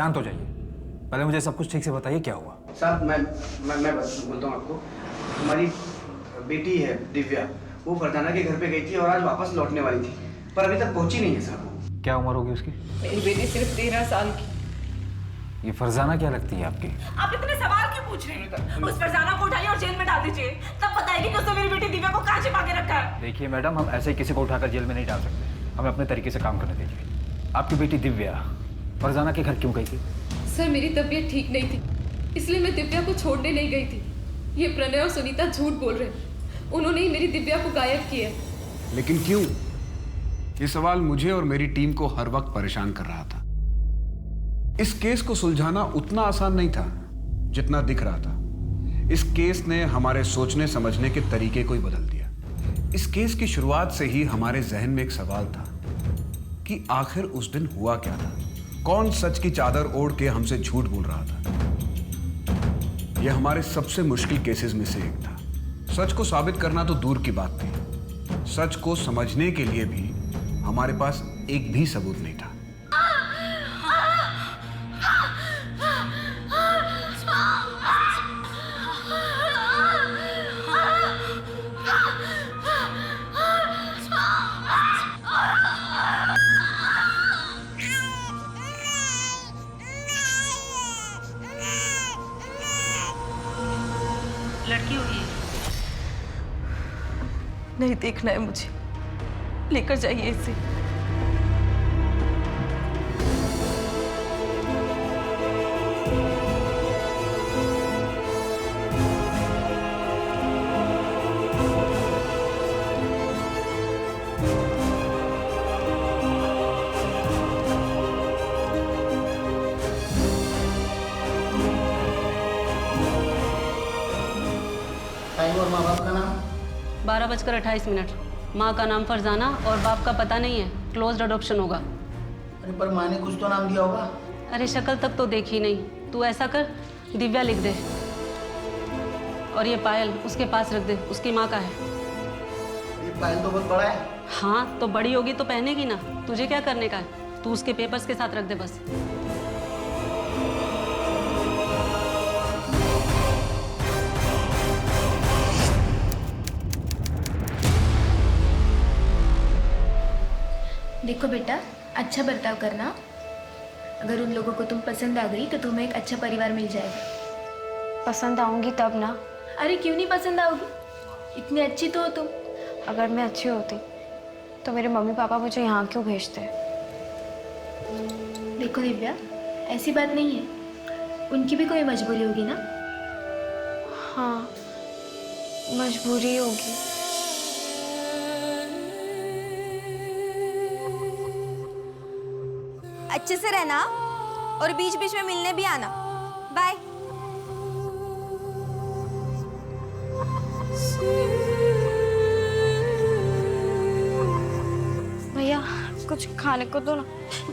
शांत हो जाइए, पहले मुझे सब कुछ ठीक से बताइए क्या हुआ। साहब मैं बोलता हूँ आपको, हमारी बेटी है दिव्या, वो फरजाना के घर पे गई थी और आज वापस लौटने वाली थी, पर अभी तक पहुंची नहीं है साहब। क्या उम्र होगी उसकी? मेरी बेटी सिर्फ 13 साल की। ये फरजाना क्या लगती है आपकी? आप इतने सवाल क्यों पूछ रहे हैं? उस फरजाना को उठाइए और जेल में डाल दीजिए, तब बताएगी कि उसने मेरी बेटी दिव्या को कहाँ छिपा के रखा है। देखिए मैडम, हम ऐसे ही किसी को उठाकर जेल में नहीं डाल सकते, हमें अपने तरीके से काम करने दीजिए। आपकी बेटी दिव्या फरजाना के घर क्यों गई थी? सर, मेरी तबीयत ठीक नहीं थी, इसलिए मैं दिव्या को छोड़ने नहीं गई थी। ये प्रणय और सुनीता झूठ बोल रहे हैं, उन्होंने ही मेरी दिव्या को गायब किया है। लेकिन क्यों? ये सवाल मुझे और मेरी टीम को हर वक्त परेशान कर रहा था। इस केस को सुलझाना उतना आसान नहीं था जितना दिख रहा था। इस केस ने हमारे सोचने समझने के तरीके को ही बदल दिया। इस केस की शुरुआत से ही हमारे जहन में एक सवाल था कि आखिर उस दिन हुआ क्या था। कौन सच की चादर ओढ़ के हमसे झूठ बोल रहा था? यह हमारे सबसे मुश्किल केसेस में से एक था। सच को साबित करना तो दूर की बात थी, सच को समझने के लिए भी हमारे पास एक भी सबूत नहीं था। लड़की हुई है। नहीं देखना है मुझे, लेकर जाइए इसे। टाइम और माँ बाप का नाम? 12:28। माँ का नाम फरजाना और बाप का पता नहीं है, क्लोज्ड अडॉप्शन होगा। अरे पर माँ ने कुछ तो नाम दिया होगा। अरे शक्ल तक तो देखी नहीं, तू ऐसा कर दिव्या लिख दे, और ये पायल उसके पास रख दे, उसकी माँ का है। ये पायल तो बहुत बड़ा है। हाँ तो बड़ी होगी तो पहनेगी ना, तुझे क्या करने का है? तू उसके पेपर्स के साथ रख दे बस। देखो बेटा, अच्छा बर्ताव करना। अगर उन लोगों को तुम पसंद आ गई तो तुम्हें एक अच्छा परिवार मिल जाएगा। पसंद आऊंगी तब ना। अरे क्यों नहीं पसंद आओगी? इतनी अच्छी तो हो तुम। अगर मैं अच्छी होती तो मेरे मम्मी पापा मुझे यहाँ क्यों भेजते? देखो दिव्या, ऐसी बात नहीं है, उनकी भी कोई मजबूरी होगी ना। हाँ, मजबूरी होगी। अच्छे से रहना और बीच बीच में मिलने भी आना। बाय। भैया कुछ खाने को दो ना।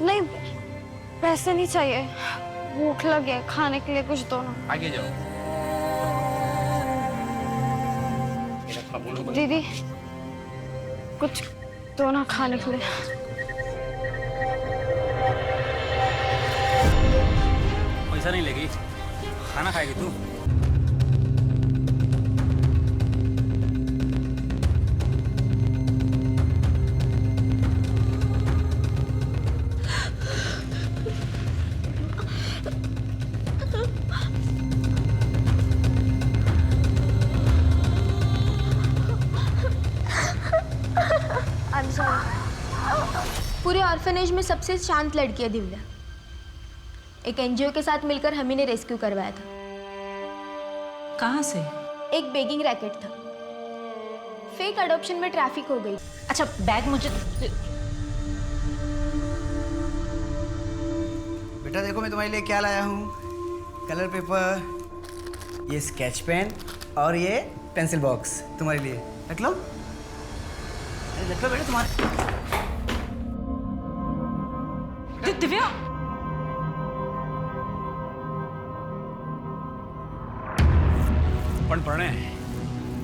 नहीं, पैसे नहीं चाहिए, भूख लगी है, खाने के लिए कुछ दो ना। आगे जाओ। दीदी कुछ दो ना खाने के लिए। पैसा नहीं लेगी, खाना खाएगी तू? I'm sorry। पूरे ऑर्फनेज में सबसे शांत लड़की है दिव्या। एक एनजीओ के साथ मिलकर हम ही ने रेस्क्यू करवाया था। कहाँ से? एक बेगिंग रैकेट था, फेक अडॉप्शन में ट्रैफिक हो गई। अच्छा बैग मुझे। बेटा देखो मैं तुम्हारे लिए क्या लाया हूँ। कलर पेपर, ये स्केच पेन और ये पेंसिल बॉक्स तुम्हारे लिए। रख लो। अरे रख लो बेटा तुम्हारे। दिव्या, पण प्रणय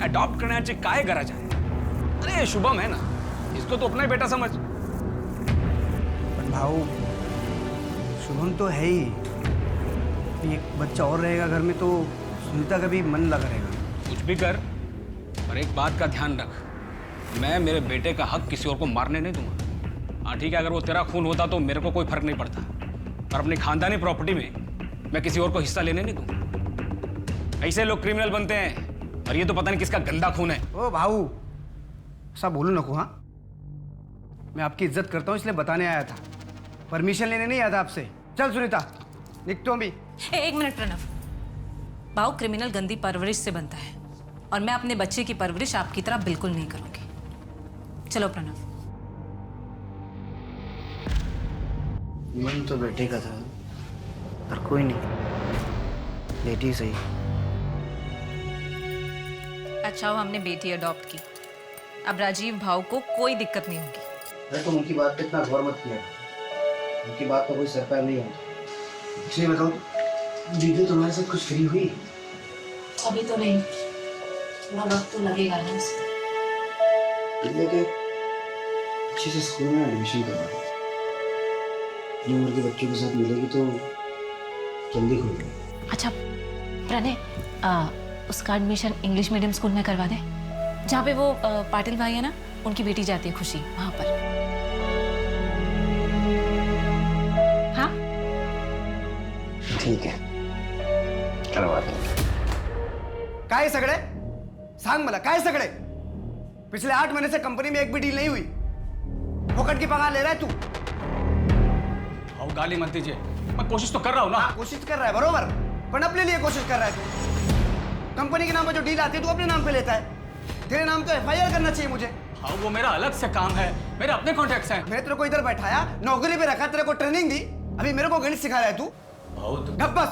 अडॉप्ट करण्याची काय गरज आहे? अरे शुभम है ना, इसको तो अपना ही बेटा समझ। पर भाऊ, शुभम तो है ही, एक बच्चा और रहेगा घर में तो सुनीता का भी मन लगा रहेगा। कुछ भी कर, पर एक बात का ध्यान रख, मैं मेरे बेटे का हक किसी और को मारने नहीं दूंगा। हाँ ठीक है, अगर वो तेरा खून होता तो मेरे को कोई फर्क नहीं पड़ता, पर अपनी खानदानी प्रॉपर्टी में मैं किसी और को हिस्सा लेने नहीं दूंगा। ऐसे लोग क्रिमिनल बनते हैं, और ये तो पता नहीं किसका गंदा खून है। ओ भाऊ, ऐसा बोलो नको। हाँ, मैं आपकी इज्जत करता हूँ इसलिए बताने आया था, परमिशन लेने नहीं आया था आपसे। चल सुनीता, निकतो हम भी। एक मिनट प्रणव, भाव क्रिमिनल गंदी परवरिश से बनता है, और मैं अपने बच्चे की परवरिश आपकी तरह बिल्कुल नहीं करूंगी। चलो प्रणव। मन तो बेटे का था, पर कोई नहीं, बेटी सही। अच्छा हो हमने बेटी अडॉप्ट की, अब राजीव भाव को कोई दिक्कत नहीं होगी। अरे तुम उनकी बात पे इतना गौर मत किया, उनकी बात का कोई सर पैर नहीं होता। इसलिए बताओ, दीदी तुम्हारे साथ कुछ फ्री हुई? अभी तो नहीं, थोड़ा वक्त तो लगेगा ना उसे। दिव्या के अच्छे से स्कूल में एडमिशन करवा दो, अपनी उम्र के बच्चों के साथ मिलेगी तो जल्दी खुलेगी। अच्छा प्रणय, उसका एडमिशन इंग्लिश मीडियम स्कूल में करवा दे, जहाँ पे वो पाटिल भाई है ना, उनकी बेटी जाती है खुशी, वहां पर। हाँ ठीक है, करवा दो। काय सगळे सांग मला, काय सगळे? पिछले 8 महीने से कंपनी में एक भी डील नहीं हुई, फोकट की पगार ले रहा है तू। भाव गाली मत दीजिए, मैं कोशिश तो कर रहा हूँ ना। कोशिश कर रहा है बरोबर, पर अपने लिए कोशिश कर रहा है तू। कंपनी के नाम पर जो डील आती है तू अपने नाम पे लेता है, तेरे नाम तो FIR करना चाहिए मुझे। हाँ वो मेरा अलग से काम है, मेरे अपने कॉन्ट्रैक्ट्स हैं। मैंने तेरे को इधर बैठाया, नौकरी पे रखा, तेरे को ट्रेनिंग दी, अभी मेरे को गणित सिखा रहा है तू। गप बस,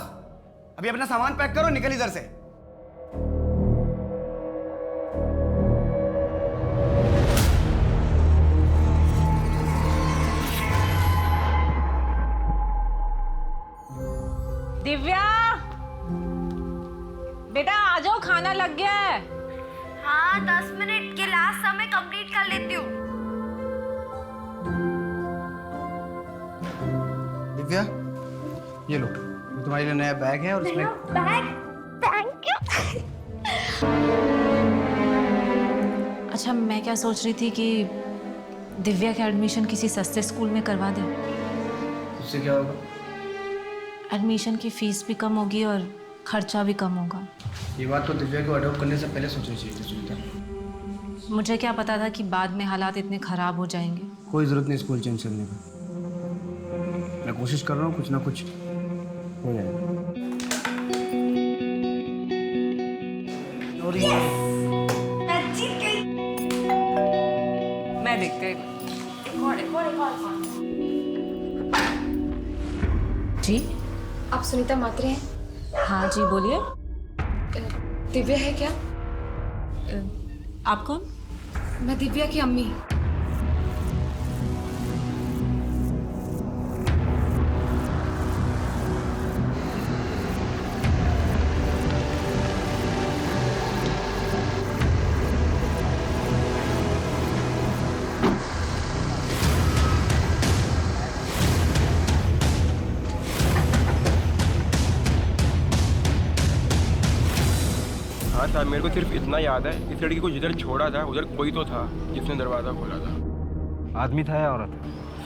अभी अपना सामान पैक करो, निकल इधर से। दिव्या, बेटा आ जाओ, खाना लग गया है। हाँ 10 मिनट के लास्ट समय कंप्लीट कर लेती हूँ। दिव्या, ये लो, तुम्हारे लिए नया बैग है और इसमें बैग, थैंक यू। अच्छा मैं क्या सोच रही थी कि दिव्या का एडमिशन किसी सस्ते स्कूल में करवा दें। उससे क्या होगा? एडमिशन की फीस भी कम होगी और खर्चा भी कम होगा। ये बात तो दिव्या को अडॉप्ट करने से पहले सोचनी चाहिए थी सुनीता। मुझे क्या पता था कि बाद में हालात इतने खराब हो जाएंगे। कोई जरूरत नहीं स्कूल चेंज करने की, मैं कोशिश कर रहा हूँ, कुछ ना कुछ हो जाएगा। और ये मैं देखते जी। आप सुनीता मात्रे हैं? हाँ जी बोलिए। दिव्या है क्या? आप कौन? मैं दिव्या की अम्मी। हाँ साहब, मेरे को सिर्फ इतना याद है, इस लड़की को जिधर छोड़ा था उधर कोई तो था जिसने दरवाज़ा खोला था। आदमी था या औरत?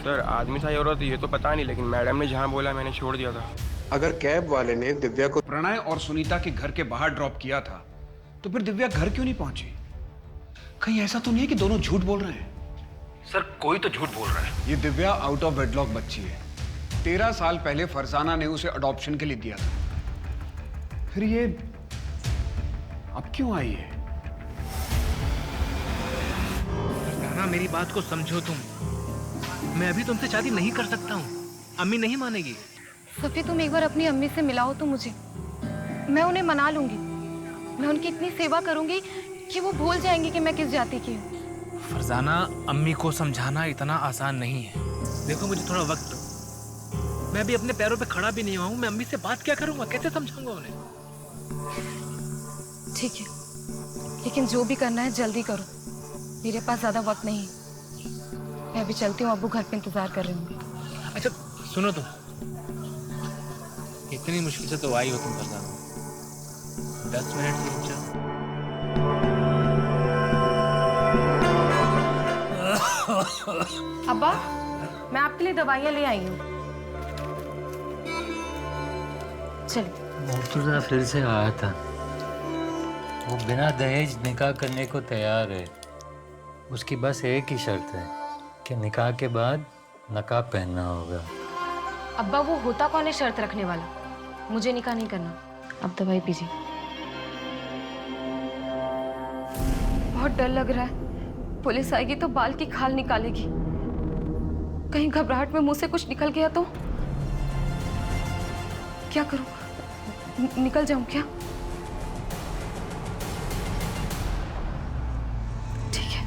सर आदमी था या औरत ये तो पता नहीं, लेकिन मैडम ने जहाँ बोला मैंने छोड़ दिया था। अगर कैब वाले ने दिव्या को प्रणय और सुनीता के घर के बाहर ड्रॉप किया था तो फिर दिव्या घर क्यों नहीं पहुंची? कहीं ऐसा तो नहीं है कि दोनों झूठ बोल रहे हैं? सर कोई तो झूठ बोल रहा है। ये दिव्या आउट ऑफ वेडलॉक बच्ची है। 13 साल पहले फरजाना ने उसे अडॉप्शन के लिए दिया था, फिर ये अब क्यों आई है? फरजाना मेरी बात को समझो तुम, मैं अभी तुमसे शादी नहीं कर सकता हूँ, अम्मी नहीं मानेगी। सफी तुम एक बार अपनी अम्मी से मिलाओ तो मुझे, मैं उन्हें मना लूंगी। मैं उनकी इतनी सेवा करूंगी कि वो भूल जाएंगे कि मैं किस जाति की हूँ। फरजाना अम्मी को समझाना इतना आसान नहीं है। देखो मुझे थोड़ा वक्त दो, मैं अभी अपने पैरों पे खड़ा भी नहीं हुआ हूँ। मैं अम्मी से बात क्या करूंगा, कैसे समझाऊंगा उन्हें? ठीक है, लेकिन जो भी करना है जल्दी करो, मेरे पास ज्यादा वक्त नहीं। मैं अभी चलती हूँ, अब्बू घर पे इंतजार कर रहे होंगे। अच्छा सुनो तुम, एक इतनी मुश्किल से तो आई हो तुम फरजाना। 10 मिनट की रुक अब्बा, मैं आपके लिए दवाइयाँ ले आई हूँ। चलिए। मुर्तजा फिर से आया था। वो बिना दहेज निकाह करने को तैयार है। उसकी बस एक ही शर्त है कि निकाह के बाद नकाब पहनना होगा। अब्बा, वो होता कौन है शर्त रखने वाला? मुझे निकाह नहीं करना। अब दवाई पीजिए। बहुत डर लग रहा है। पुलिस आएगी तो बाल की खाल निकालेगी। कहीं घबराहट में मुंह से कुछ निकल गया तो क्या करूं? निकल जाऊं क्या? ठीक है।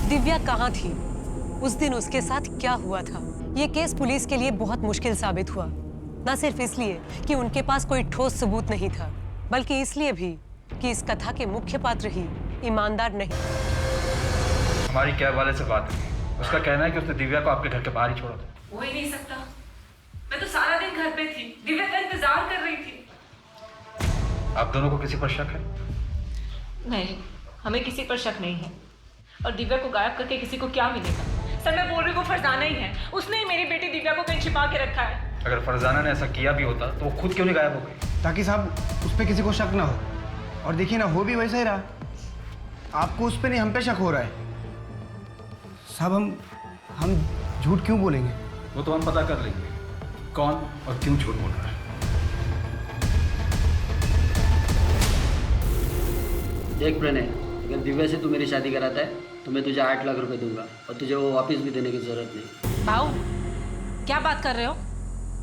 दिव्या कहाँ थी? उस दिन उसके साथ क्या हुआ था? ये केस पुलिस के लिए बहुत मुश्किल साबित हुआ। न सिर्फ इसलिए कि उनके पास कोई ठोस सबूत नहीं था, बल्कि इसलिए भी कि इस कथा के मुख्य पात्र ही ईमानदार नहीं। हमारी कैब वाले से बात हुई। उसका कहना है कि उसने दिव्या को आपके घर के बाहर ही छोड़ा था। हो ही नहीं सकता। मैं तो सारा दिन घर पे थी, दिव्या का इंतजार कर रही थी। आप दोनों को किसी पर शक है? नहीं, हमें किसी पर शक नहीं है। और दिव्या को गायब करके किसी को क्या मिलेगा? सर, मैं बोल रही हूँ, वो फरजाना ही है। उसने ही मेरी बेटी दिव्या को कहीं छिपा के रखा है। अगर फरजाना ने ऐसा किया भी होता तो वो खुद क्यों नहीं गायब हो गई? ताकि साहब उस पर किसी को शक ना हो। और देखिए ना, हो भी वैसा ही रहा। आपको उस पर नहीं, हम पे शक हो रहा है। साहब हम झूठ क्यों बोलेंगे? वो तो हम पता कर लेंगे कौन और क्यों झूठ बोल रहा है। देख प्रणय, अगर दिव्या से तू मेरी शादी कराता है तो मैं तुझे 8 लाख रुपए दूंगा और तुझे वो वापस भी देने की जरूरत नहीं। भाऊ, क्या बात कर रहे हो?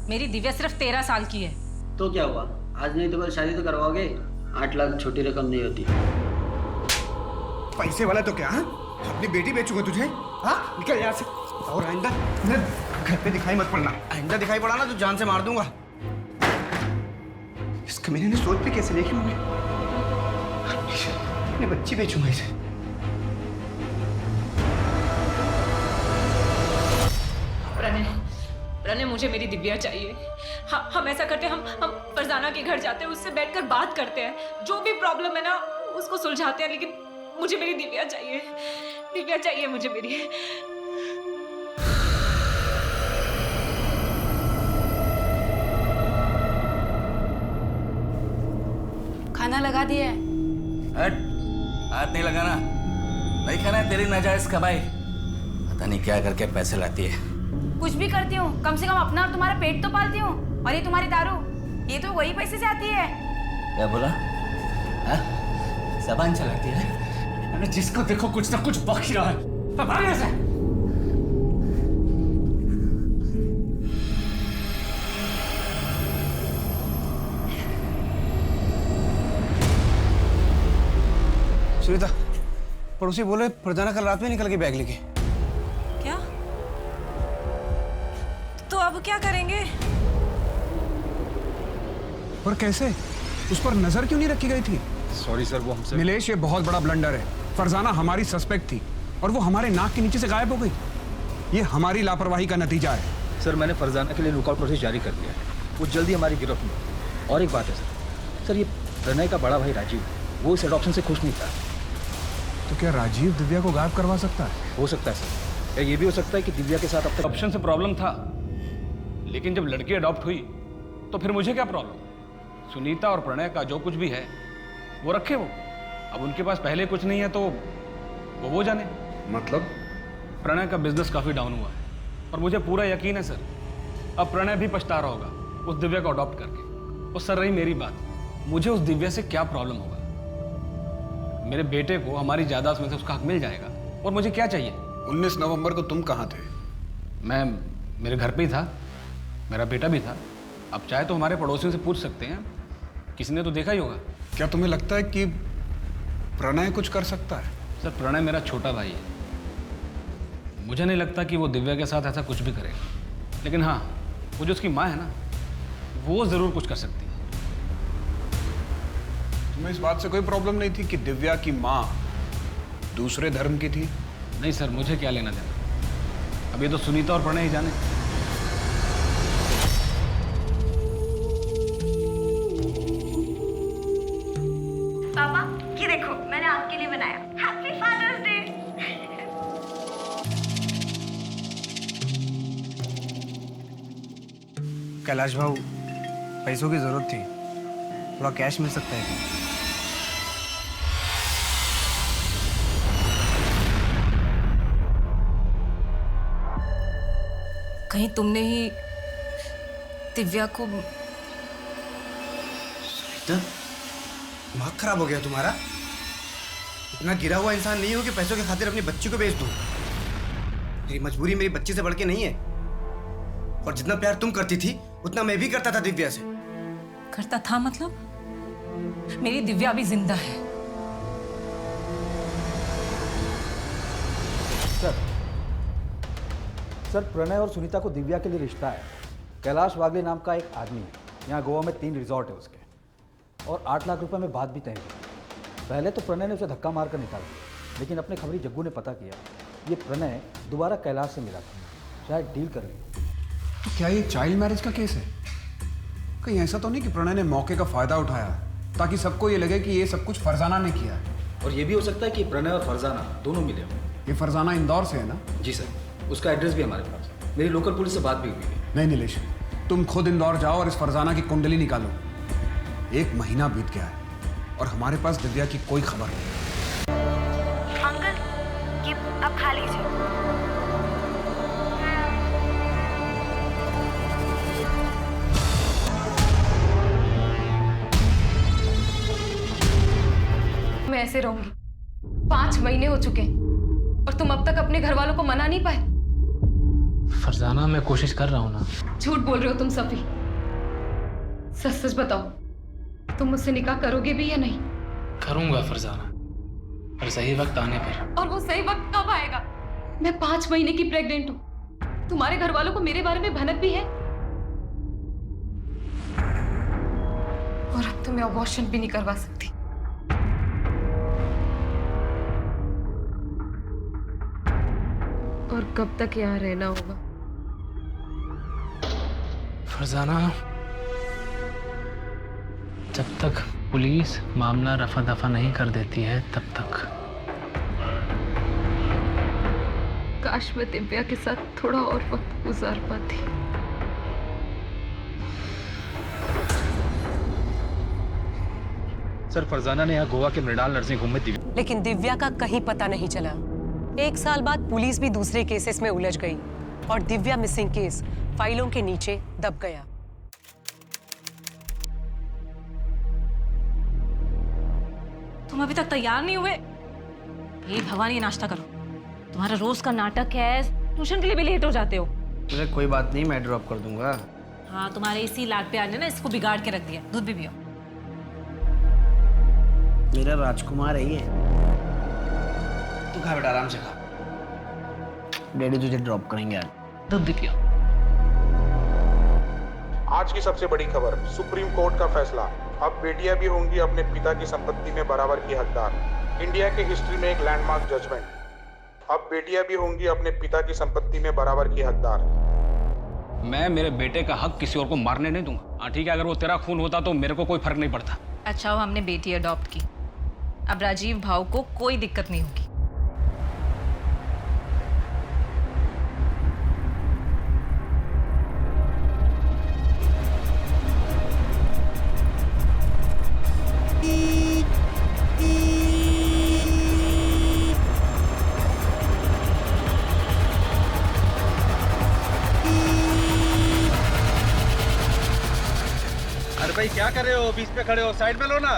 मेरी दिव्या सिर्फ 13 साल की है। तो क्या हुआ? आज नहीं तो कल शादी तो करवाओगे। 8 लाख छोटी रकम नहीं होती। पैसे वाला तो क्या? अपनी बेटी बेचूंगा तुझे? हाँ, निकल यहाँ से। और आइंदा घर पे दिखाई मत पड़ना। आइंदा दिखाई पड़ा ना तो जान से मार दूंगा। इस कमीने ने सोच भी कैसे देखी होंगे? अपनी बच्ची बेचूंगा इसे। प्रणय, मुझे मेरी दिव्या चाहिए। हम ऐसा करते हैं, हम फरजाना के घर जाते हैं, उससे बैठकर बात करते हैं, जो भी प्रॉब्लम है ना उसको सुलझाते हैं। लेकिन मुझे मेरी दिव्या चाहिए। दिव्या चाहिए मुझे मेरी। खाना लगा दिया है। हट, हाथ नहीं लगाना। नहीं खाना है तेरी नाजायज कमाई। पता नहीं क्या करके पैसे लाती है। कुछ भी करती हूँ, कम से कम अपना और तुम्हारा पेट तो पालती हूँ। और ये तुम्हारी दारू, ये तो वही पैसे से आती है। क्या बोला? ज़बान चलाती है। अरे जिसको देखो कुछ ना कुछ बक ही रहा है। भाग यहाँ से। सुनीता, पड़ोसी बोले फरजाना कल रात में निकल के बैग लेके। क्या? तो अब क्या करेंगे? पर कैसे? उस पर नजर क्यों नहीं रखी गई थी? सॉरी सर, वो हमसे। नीलेश, ये बहुत बड़ा ब्लंडर है। फरजाना हमारी सस्पेक्ट थी और वो हमारे नाक के नीचे से गायब हो गई। ये हमारी लापरवाही का नतीजा है। सर, मैंने फरजाना के लिए लुकआउट नोटिस जारी कर दिया है। वो जल्दी हमारी गिरफ्त में। और एक बात है सर, ये प्रणय का बड़ा भाई राजीव, वो इस एडॉप्शन से खुश नहीं था। तो क्या राजीव दिव्या को गायब करवा सकता है? हो सकता है सर। या ये भी हो सकता है कि दिव्या के साथ अब तक ऑप्शन से प्रॉब्लम था, लेकिन जब लड़की अडॉप्ट हुई तो फिर मुझे क्या प्रॉब्लम? सुनीता और प्रणय का जो कुछ भी है वो रखे वो। अब उनके पास पहले कुछ नहीं है तो वो जाने। मतलब? प्रणय का बिजनेस काफ़ी डाउन हुआ है और मुझे पूरा यकीन है सर, अब प्रणय भी पछता रहा होगा उस दिव्या को अडॉप्ट करके। और सर, रही मेरी बात, मुझे उस दिव्या से क्या प्रॉब्लम होगा? मेरे बेटे को हमारी जायदाद में से उसका हक मिल जाएगा और मुझे क्या चाहिए? 19 नवंबर को तुम कहाँ थे? मैं मेरे घर पे ही था, मेरा बेटा भी था। अब चाहे तो हमारे पड़ोसियों से पूछ सकते हैं, किसी ने तो देखा ही होगा। क्या तुम्हें लगता है कि प्रणय कुछ कर सकता है? सर, प्रणय मेरा छोटा भाई है। मुझे नहीं लगता कि वो दिव्या के साथ ऐसा कुछ भी करेगा। लेकिन हाँ, वो जो उसकी माँ है ना, वो ज़रूर कुछ कर सकती है। तुम्हें इस बात से कोई प्रॉब्लम नहीं थी कि दिव्या की माँ दूसरे धर्म की थी? नहीं सर, मुझे क्या लेना देना। अब ये तो सुनीता और प्रणय ही जाने। पापा ये देखो मैंने आपके लिए बनाया। Happy father's day. कैलाश भाऊ, पैसों की जरूरत थी, थोड़ा कैश मिल सकता है? कहीं तुमने ही दिव्या को। दिमाग खराब हो गया तुम्हारा? इतना गिरा हुआ इंसान नहीं हो कि पैसों के खातिर अपनी बच्ची को बेच दूं। मेरी मजबूरी मेरी बच्ची से बढ़ के नहीं है, और जितना प्यार तुम करती थी उतना मैं भी करता था दिव्या से। करता था मतलब? मेरी दिव्या भी जिंदा है। सर प्रणय और सुनीता को दिव्या के लिए रिश्ता है। कैलाश वागले नाम का एक आदमी है, यहाँ गोवा में 3 रिजॉर्ट है उसके, और 8 लाख रुपए में बात भी तय हुई। पहले तो प्रणय ने उसे धक्का मार कर निकाल दिया, लेकिन अपने खबरी जग्गू ने पता किया ये प्रणय दोबारा कैलाश से मिला था, शायद डील कर रही। तो क्या ये चाइल्ड मैरिज का केस है? कहीं ऐसा तो नहीं कि प्रणय ने मौके का फायदा उठाया ताकि सबको ये लगे कि ये सब कुछ फरजाना ने किया है? और ये भी हो सकता है कि प्रणय और फरजाना दोनों मिले हों। ये फरजाना इंदौर से है ना? जी सर, उसका एड्रेस भी हमारे पास। मेरी लोकल पुलिस से बात भी हुई है। नहीं नीलेश, तुम खुद इंदौर जाओ और इस फरजाना की कुंडली निकालो। 1 महीना बीत गया है और हमारे पास दिव्या की कोई खबर नहीं। अंकल ये अब खा लीजिए। मैं ऐसे रहूंगी? 5 महीने हो चुके हैं और तुम अब तक अपने घर वालों को मना नहीं पाए। फरजाना मैं कोशिश कर रहा हूँ ना। झूठ बोल रहे हो तुम सभी। सच सच बताओ, तुम मुझसे निकाह करोगे भी या नहीं? करूंगा फरजाना, पर सही वक्त आने पर। और वो सही वक्त कब आएगा? मैं 5 महीने की प्रेग्नेंट हूँ। तुम्हारे घर वालों को मेरे बारे में भनक भी है, और अब तो मैं अबॉर्शन भी नहीं करवा सकती। और कब तक यहाँ रहना होगा? फरजाना, जब तक पुलिस मामला रफा दफा नहीं कर देती है तब तक। काश मैं दिव्या के साथ थोड़ा और वक्त गुजार पाती। सर फरजाना ने यहाँ गोवा के मृणाल नर्सिंग होम में दिव्या। लेकिन दिव्या का कहीं पता नहीं चला। 1 साल बाद पुलिस भी दूसरे केसेस में उलझ गई और दिव्या मिसिंग केस फाइलों के नीचे दब गया। तुम अभी तक तैयार नहीं हुए? हे भगवान, ये नाश्ता करो। तुम्हारा रोज का नाटक है, ट्यूशन के लिए भी लेट हो जाते हो। मुझे कोई बात नहीं, मैं ड्रॉप कर दूंगा। हाँ, तुम्हारे इसी लाड प्यार ने ना इसको बिगाड़ के रख दिया। दूध भी पियो। मेरा राजकुमार है ये। तू खा बेटा, आराम से खा। डैडी तुझे ड्रॉप करेंगे यार। दूध भी पियो। आज की सबसे बड़ी खबर, सुप्रीम कोर्ट का फैसला। अब बेटियां भी होंगी अपने पिता की संपत्ति में बराबर की हकदार। इंडिया की हिस्ट्री में एक लैंडमार्क जजमेंट। अब बेटियां भी होंगी अपने पिता की संपत्ति में बराबर की हकदार। मैं मेरे बेटे का हक किसी और को मारने नहीं दूंगा। हाँ ठीक है, अगर वो तेरा खून होता तो मेरे को कोई फर्क नहीं पड़ता। अच्छा हो हमने बेटी अडॉप्ट की, अब राजीव भाव को कोई दिक्कत नहीं होगी। अरे भाई क्या कर रहे हो? बीच पे खड़े हो, साइड में लो ना।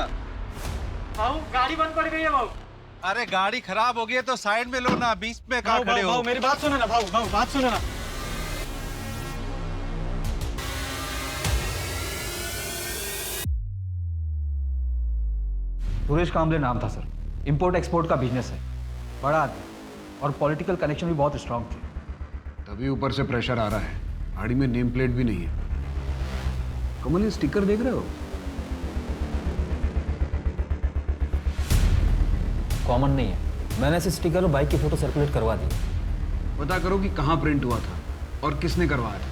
भाऊ गाड़ी बंद पड़ गई है भाऊ। अरे गाड़ी खराब हो गई है तो साइड में लो ना, बीच में कहाँ खड़े हो? भाऊ मेरी बात सुनो ना, भाऊ बात सुनो ना। सुरेश कांबले नाम था सर। इंपोर्ट एक्सपोर्ट का बिजनेस है, बड़ा आदमी और पॉलिटिकल कनेक्शन भी बहुत स्ट्रांग थे। तभी ऊपर से प्रेशर आ रहा है। गाड़ी में नेम प्लेट भी नहीं है। कमल, ये स्टिकर देख रहे हो? कॉमन नहीं है। मैंने इस स्टिकर और बाइक की फोटो सर्कुलेट करवा दी। पता करो कि कहाँ प्रिंट हुआ था और किसने करवाया था।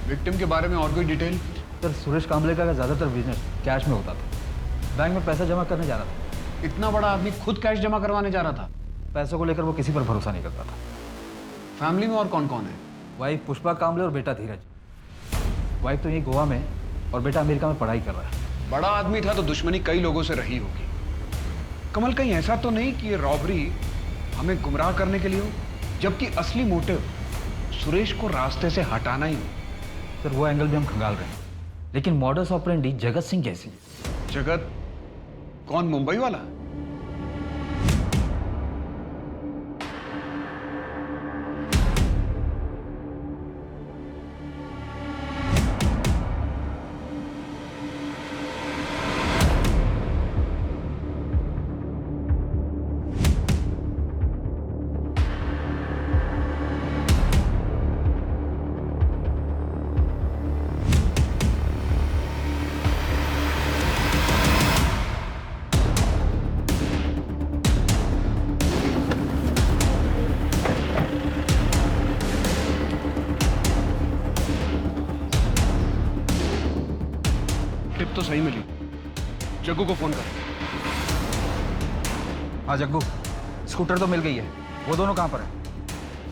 विक्टिम के बारे में और कोई डिटेल? सर सुरेश कांबले का ज़्यादातर बिजनेस कैश में होता था। बैंक में पैसा जमा करने जा रहा था। इतना बड़ा आदमी खुद कैश जमा करवाने जा रहा था? पैसों को लेकर वो किसी पर भरोसा नहीं करता था। फैमिली में और कौन कौन है? वाइफ पुष्पा कांबले और बेटा धीरज। वाइफ तो यही गोवा में और बेटा अमेरिका में पढ़ाई कर रहा है। बड़ा आदमी था तो दुश्मनी कई लोगों से रही होगी। कमल, कहीं ऐसा तो नहीं कि ये रॉबरी हमें गुमराह करने के लिए हो, जबकि असली मोटिव सुरेश को रास्ते से हटाना ही हो? सर वो एंगल भी हम खंगाल रहे हैं, लेकिन मॉडस ऑपरेंडी जगत सिंह कैसी है? जगत कौन, मुंबई वाला? टिप तो सही मिली। जग्गू को फोन कर। हाँ जग्गू, स्कूटर तो मिल गई है। वो दोनों कहाँ पर है?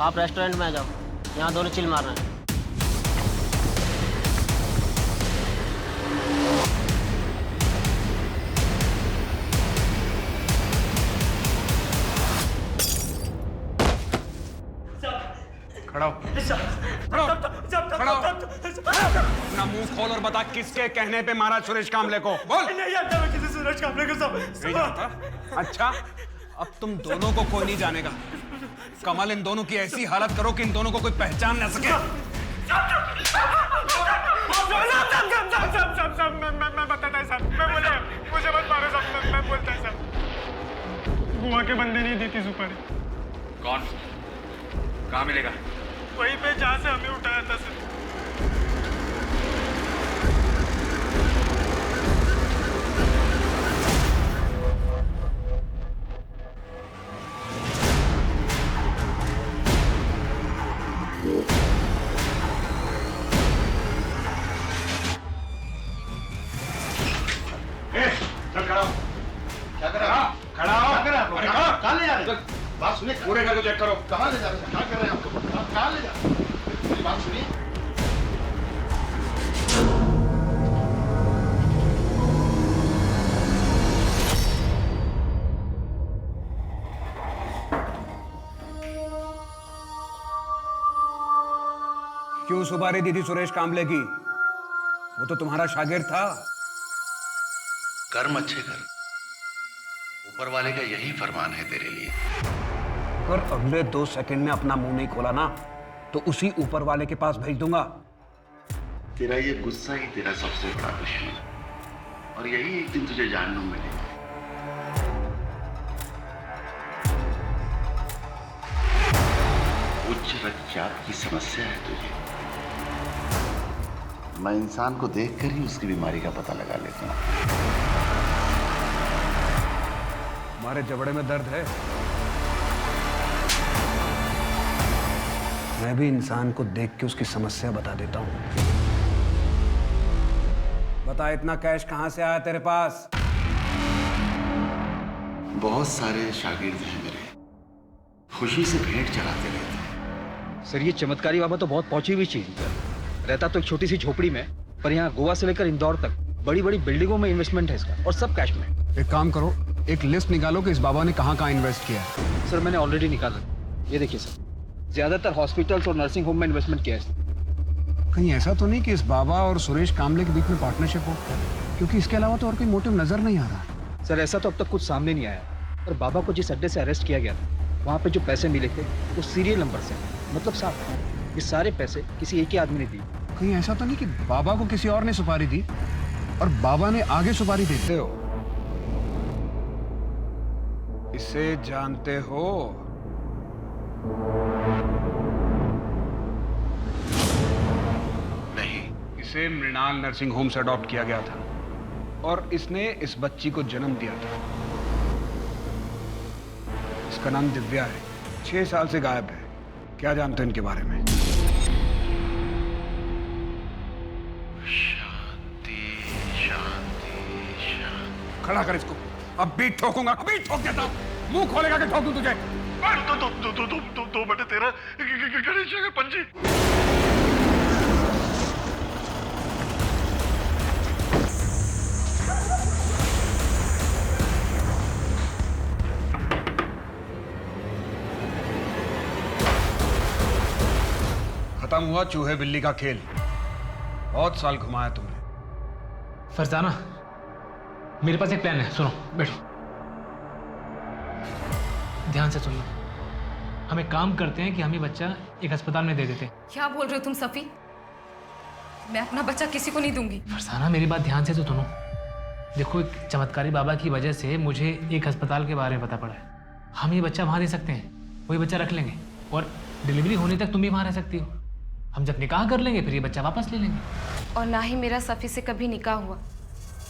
आप रेस्टोरेंट में आ जाओ, यहाँ दोनों चिल मार रहे हैं। खड़ा हो। खड़ा हो। अपना मुंह खोल और बता किसके कहने पे मारा सुरेश कांबले को? बोल। नहीं जानता मैं किसी सुरेश कांबले को। नहीं जानता? अच्छा, अब तुम दोनों को कोई नहीं जानेगा। कमल, इन दोनों की ऐसी हालत करो कि इन दोनों को कोई पहचान न सके। मैं बताता है साहब, मैं बोले मुझे मत मारो साहब, मैं बोलता है साहब। गोवा के बंदे नहीं देती सुपारी। कौन? कहाँ मिलेगा? वहीं पे जहाँ से हमें उठाया था सर। पूरे घर को चेक करो। कहाँ ले जा रहे हैं? क्या कर रहे हैं आपको? कहाँ ले जा रहे हैं? मेरी बात सुनिए। क्यों सुपारी दी थी सुरेश कांबले की? वो तो तुम्हारा शागिर्द था। कर्म अच्छे कर, ऊपर वाले का यही फरमान है तेरे लिए। अगर अगले 2 सेकंड में अपना मुंह नहीं खोला ना तो उसी ऊपर वाले के पास भेज दूंगा। तेरा ये गुस्सा ही तेरा सबसे बड़ा दुश्मन, और यही एक दिन तुझे जानने मिलेगा। उच्च रक्तचाप की समस्या है तुझे। मैं इंसान को देखकर ही उसकी बीमारी का पता लगा लेता हूँ। हमारे जबड़े में दर्द है। मैं भी इंसान को देख के उसकी समस्या बता देता हूँ। बता, इतना कैश कहाँ से आया तेरे पास? बहुत सारे शागिर्द हैं मेरे, खुशी से भेंट चढ़ाते रहते हैं। सर ये चमत्कारी बाबा तो बहुत पहुंची हुई चीज है। रहता तो एक छोटी सी झोपड़ी में, पर यहाँ गोवा से लेकर इंदौर तक बड़ी बड़ी बिल्डिंगों में इन्वेस्टमेंट है इसका, और सब कैश में। एक काम करो, एक लिस्ट निकालो कि इस बाबा ने कहाँ कहाँ इन्वेस्ट किया है। सर मैंने ऑलरेडी निकाला। ये देखिए सर, ज्यादातर हॉस्पिटल्स और नर्सिंग होम में इन्वेस्टमेंट किया है। कहीं ऐसा तो नहीं कि इस बाबा और सुरेश कांबले के बीच में पार्टनरशिप हो? क्योंकि इसके अलावा तो और कोई मोटिव नजर नहीं आ रहा। सर ऐसा तो अब तक कुछ सामने नहीं आया, पर बाबा को जिस अड्डे से अरेस्ट किया गया था वहाँ पे जो पैसे मिले थे वो सीरियल नंबर से, मतलब साफ ये सारे पैसे किसी एक ही आदमी ने दिए। कहीं ऐसा तो नहीं कि बाबा को किसी और ने सुपारी दी और बाबा ने आगे सुपारी देते हो? इसे जानते हो? नहीं। इसे मृणाल नर्सिंग होम से अडॉप्ट किया गया था और इसने इस बच्ची को जन्म दिया था। इसका नाम दिव्या है। 6 साल से गायब है। क्या जानते हो इनके बारे में? शांति शांति शांति। खड़ा कर इसको। अब भी ठोकूंगा, अभी ठोक देता हूँ। मुंह खोलेगा कि ठोक दूं तुझे? 2/13 गणेश का पंजी। खत्म हुआ चूहे बिल्ली का खेल। बहुत साल घुमाया तुमने। फरजाना, मेरे पास एक प्लान है, सुनो, बैठो। ध्यान से सुन लो। हम एक काम करते हैं कि हम ये बच्चा एक अस्पताल में दे देते हैं। क्या बोल रहे हो तुम सफी? मैं अपना बच्चा किसी को नहीं दूंगी। फरजाना, मेरी बात ध्यान से तो सुनो। देखो, एक चमत्कारी बाबा की वजह से मुझे एक अस्पताल के बारे में पता पड़ा है। हम ये बच्चा वहाँ दे सकते हैं, वही बच्चा रख लेंगे और डिलीवरी होने तक तुम भी वहाँ रह सकती हो। हम जब निकाह कर लेंगे फिर ये बच्चा वापस ले लेंगे। और ना ही मेरा सफ़ी से कभी निकाह हुआ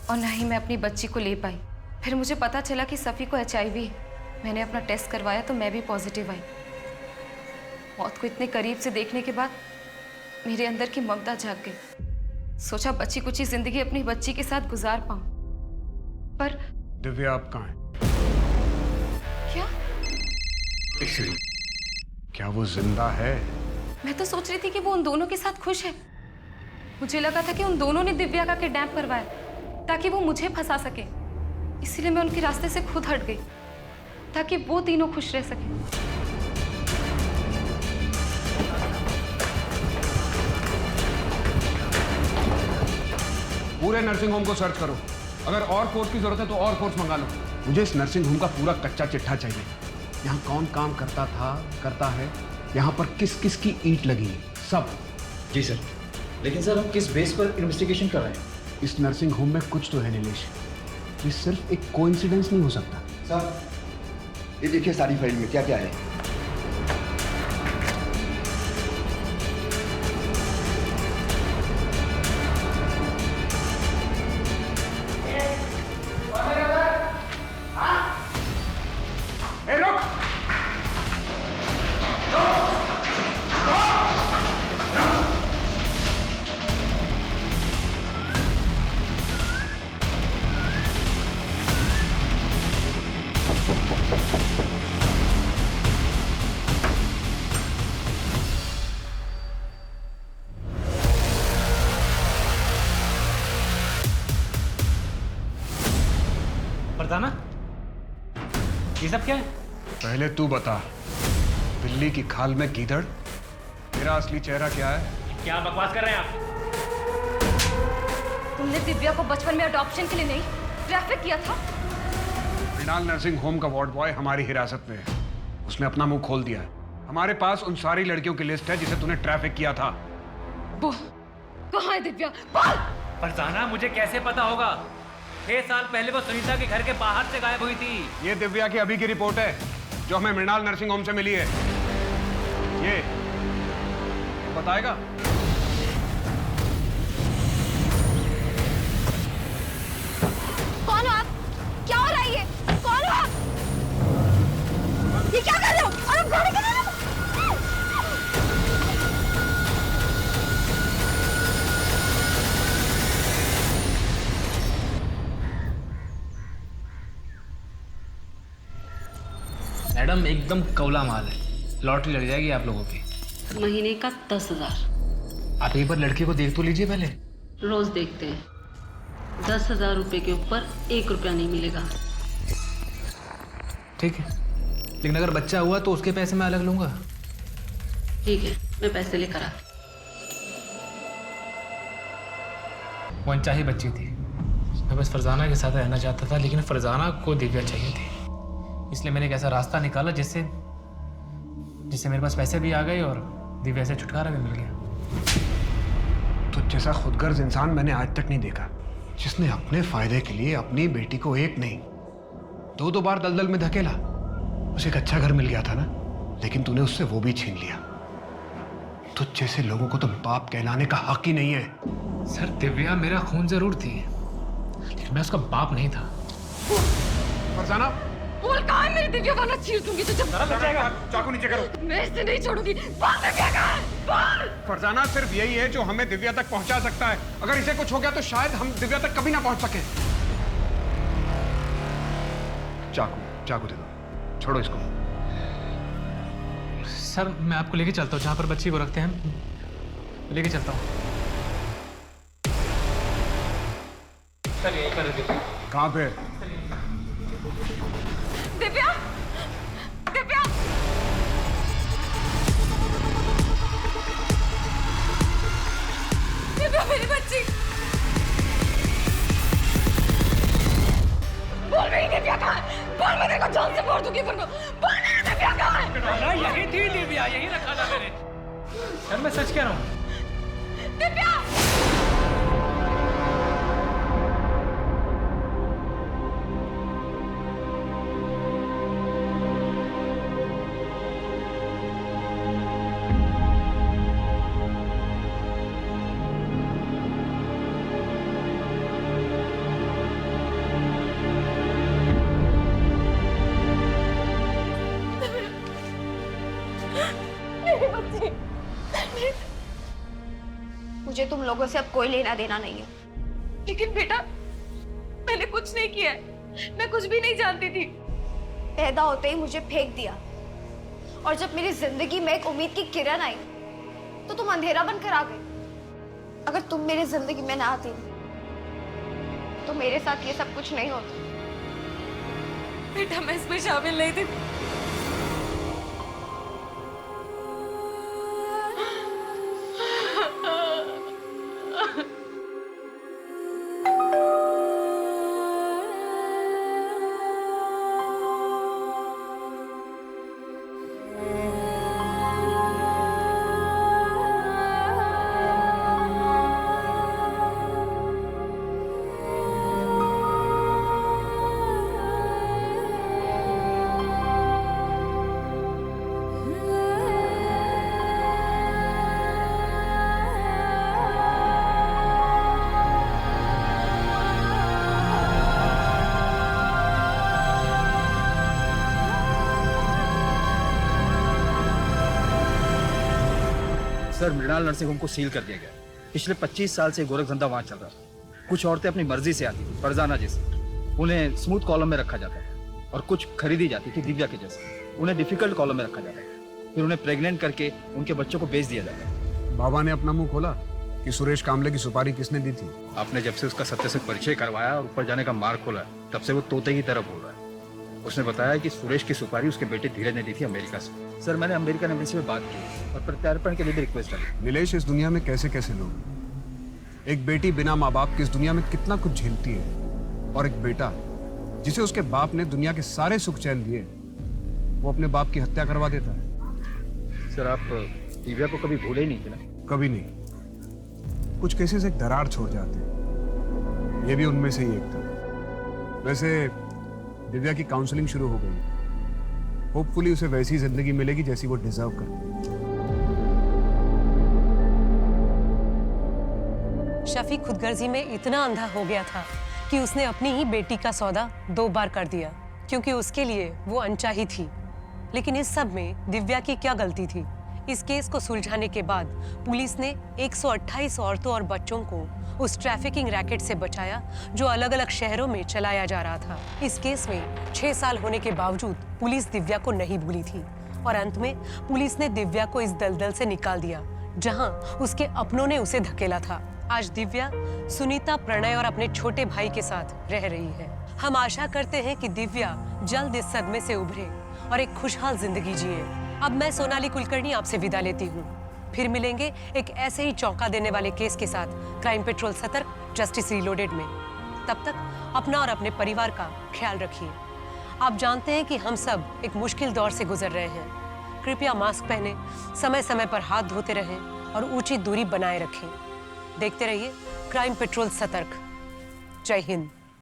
और ना ही मैं अपनी बच्ची को ले पाई। फिर मुझे पता चला कि सफ़ी को HIV है। मैंने अपना टेस्ट करवाया तो मैं भी पॉजिटिव आई। मौत को इतने करीब से देखने के बाद मेरे अंदर की ममता जाग गई। सोचा बच्ची कुछ जिंदगी अपनी बच्ची के साथ गुजार पाऊं, पर दिव्या आप कहाँ हैं? क्या? क्या वो जिंदा है? मैं तो सोच रही थी कि वो उन दोनों के साथ खुश है। मुझे लगा था कि उन दोनों ने दिव्या का किडनैप करवाया ताकि वो मुझे फंसा सके। इसीलिए मैं उनके रास्ते से खुद हट गई ताकि वो तीनों खुश रह सके। पूरे नर्सिंग होम को सर्च करो। अगर और फोर्स की जरूरत है तो और फोर्स मंगा लो। मुझे इस नर्सिंग होम का पूरा कच्चा चिट्ठा चाहिए। यहाँ कौन काम करता था, करता है, यहाँ पर किस किस की ईंट लगी है, सब। जी सर। लेकिन सर, हम किस बेस पर इन्वेस्टिगेशन कर रहे हैं? इस नर्सिंग होम में कुछ तो है नीलेश। ये सिर्फ एक कोइंसिडेंस नहीं हो सकता। सर, ये देखिए सारी फाइल में क्या क्या है। फरजाना, ये सब क्या है? पहले तू बता, बिल्ली की खाल में गीदड़, तेरा असली चेहरा क्या है? क्या बकवास कर रहे हैं आप? तुमने दिव्या को बचपन में अडॉप्शन के लिए नहीं, ट्रैफिक किया था। मृणाल नर्सिंग होम का वार्ड बॉय हमारी हिरासत में है। उसने अपना मुंह खोल दिया है। हमारे पास उन सारी लड़कियों की लिस्ट है जिसे तूने ट्रैफिक किया था। वो कहाँ है दिव्या? बोल! फरजाना, मुझे कैसे पता होगा? 6 साल पहले वो सुनीता के घर के बाहर से गायब हुई थी। ये दिव्या की अभी की रिपोर्ट है जो हमें मृणाल नर्सिंग होम से मिली है। ये बताएगा? कौन हो आप? क्या हो रहा है ये? कौन हो आप? ये क्या कर रहे हो? और आप गाड़ी के मैडम, एकदम कौला माल है। लॉटरी लग जाएगी आप लोगों की। महीने का 10,000। आप एक बार लड़की को देख तो लीजिए पहले। रोज देखते हैं। 10,000 रुपए के ऊपर 1 रुपया नहीं मिलेगा। ठीक है, लेकिन अगर बच्चा हुआ तो उसके पैसे मैं अलग लूंगा। ठीक है, मैं पैसे लेकर आती। वो अनचाही बच्ची थी। मैं बस फरजाना के साथ रहना चाहता था, लेकिन फरजाना को दिव्या चाहिए थी। इसलिए मैंने एक ऐसा रास्ता निकाला जिससे मेरे पास पैसे भी आ गए और दिव्या से छुटकारा भी मिल गया। तो जैसा खुदगर्ज इंसान मैंने आज तक नहीं देखा, जिसने अपने फायदे के लिए अपनी बेटी को एक नहीं 2 बार दलदल में धकेला। उसे एक अच्छा घर मिल गया था ना, लेकिन तूने उससे वो भी छीन लिया। तुझ जैसे लोगों को तो बाप कहलाने का हक ही नहीं है। सर, दिव्या मेरा खून जरूर थी, लेकिन मैं उसका बाप नहीं था। फरजाना, बोल कहाँ है मेरी दिव्या, वरना चीर दूंगी तुझे। चाकू नीचे करो। मैं इसे नहीं छोड़ूंगी। बोल दिव्या कहाँ है? बोल। फरजाना सिर्फ यही है जो हमें दिव्या तक पहुंचा सकता है। अगर इसे कुछ हो गया तो शायद हम दिव्या तक कभी ना पहुंच सके। चाकू दे दो, छोड़ो इसको। सर मैं आपको लेके चलता हूँ जहाँ पर बच्ची को रखते हैं, लेके चलता हूँ। सर यहीं पर है। कहाँ पे? दिव्या, दिव्या, दिव्या मेरी बच्ची। बोल मेरी दिव्या कहाँ है? बोल, मैं तेरे को जान से मार दूंगी वरना। बोल मेरी दिव्या कहाँ है? यही थी दिव्या, यही रखा था मैंने। सर मैं सच कह रहा हूँ। दिव्या! मुझे तुम लोगों से अब कोई लेना देना नहीं है। लेकिन बेटा मैंने कुछ नहीं किया है, मैं कुछ भी नहीं जानती थी। पैदा होते ही मुझे फेंक दिया और जब मेरी जिंदगी में एक उम्मीद की किरण आई तो तुम अंधेरा बनकर आ गए। अगर तुम मेरी जिंदगी में ना आती तो मेरे साथ ये सब कुछ नहीं होता। बेटा मैं इसमें शामिल नहीं थी। सर मृणाल नर्सिंग होम को सील कर दिया गया। पिछले 25 साल से गोरख धंधा वहाँ चल रहा था। कुछ औरतें अपनी मर्जी से आती थी, फरजाना जैसे, उन्हें स्मूथ कॉलम में रखा जाता था, और कुछ खरीदी जाती थी दिव्या के जैसे, उन्हें डिफिकल्ट कॉलम में रखा जाता था। फिर उन्हें प्रेग्नेंट करके उनके बच्चों को बेच दिया जाता है। बाबा ने अपना मुंह खोला कि सुरेश कामले की सुपारी किसने दी थी। आपने जब से उसका सत्य से परिचय करवाया और ऊपर जाने का मार्ग खोला, तब से वो तोते की तरह बोल रहा है। उसने बताया कि सुरेश की सुपारी उसके बेटे धीरज ने दी थी अमेरिका से। सर मैंने अमेरिकन एम्बेसी में बात की और प्रत्यार्पण के लिए भी रिक्वेस्ट डाली। नीलेश, इस दुनिया में कैसे कैसे लोग, एक बेटी बिना माँ बाप के इस दुनिया में कितना कुछ झेलती है, और एक बेटा जिसे उसके बाप ने दुनिया के सारे सुख चैन दिए, वो अपने बाप की हत्या करवा देता है। सर आप दिव्या को कभी भूले ही नहीं थे ना? कभी नहीं। कुछ केसेस एक दरार छोड़ जाते हैं, ये भी उनमें से ही एक था। वैसे दिव्या की काउंसलिंग शुरू हो गई। होपफुली उसे वैसी जिंदगी मिलेगी जैसी वो डिजर्व करती है। शफी खुदगर्जी में इतना अंधा हो गया था कि उसने अपनी ही बेटी का सौदा 2 बार कर दिया, क्योंकि उसके लिए वो अनचाही थी। लेकिन इस सब में दिव्या की क्या गलती थी? इस केस को सुलझाने के बाद पुलिस ने 128 औरतों और बच्चों को उस ट्रैफिकिंग रैकेट से बचाया जो अलग अलग शहरों में चलाया जा रहा था। इस केस में 6 साल होने के बावजूद पुलिस दिव्या को नहीं भूली थी, और अंत में पुलिस ने दिव्या को इस दलदल से निकाल दिया जहां उसके अपनों ने उसे धकेला था। आज दिव्या सुनीता, प्रणय और अपने छोटे भाई के साथ रह रही है। हम आशा करते हैं कि दिव्या जल्द इस सदमे से उभरे और एक खुशहाल जिंदगी जिए। अब मैं सोनाली कुलकर्णी आपसे विदा लेती हूँ। फिर मिलेंगे एक ऐसे ही चौंका देने वाले केस के साथ क्राइम पेट्रोल सतर्क, जस्टिस रीलोडेड में। तब तक अपना और अपने परिवार का ख्याल रखिए। आप जानते हैं कि हम सब एक मुश्किल दौर से गुजर रहे हैं। कृपया मास्क पहने, समय समय पर हाथ धोते रहें और उचित दूरी बनाए रखें। देखते रहिए क्राइम पेट्रोल सतर्क। जय हिंद।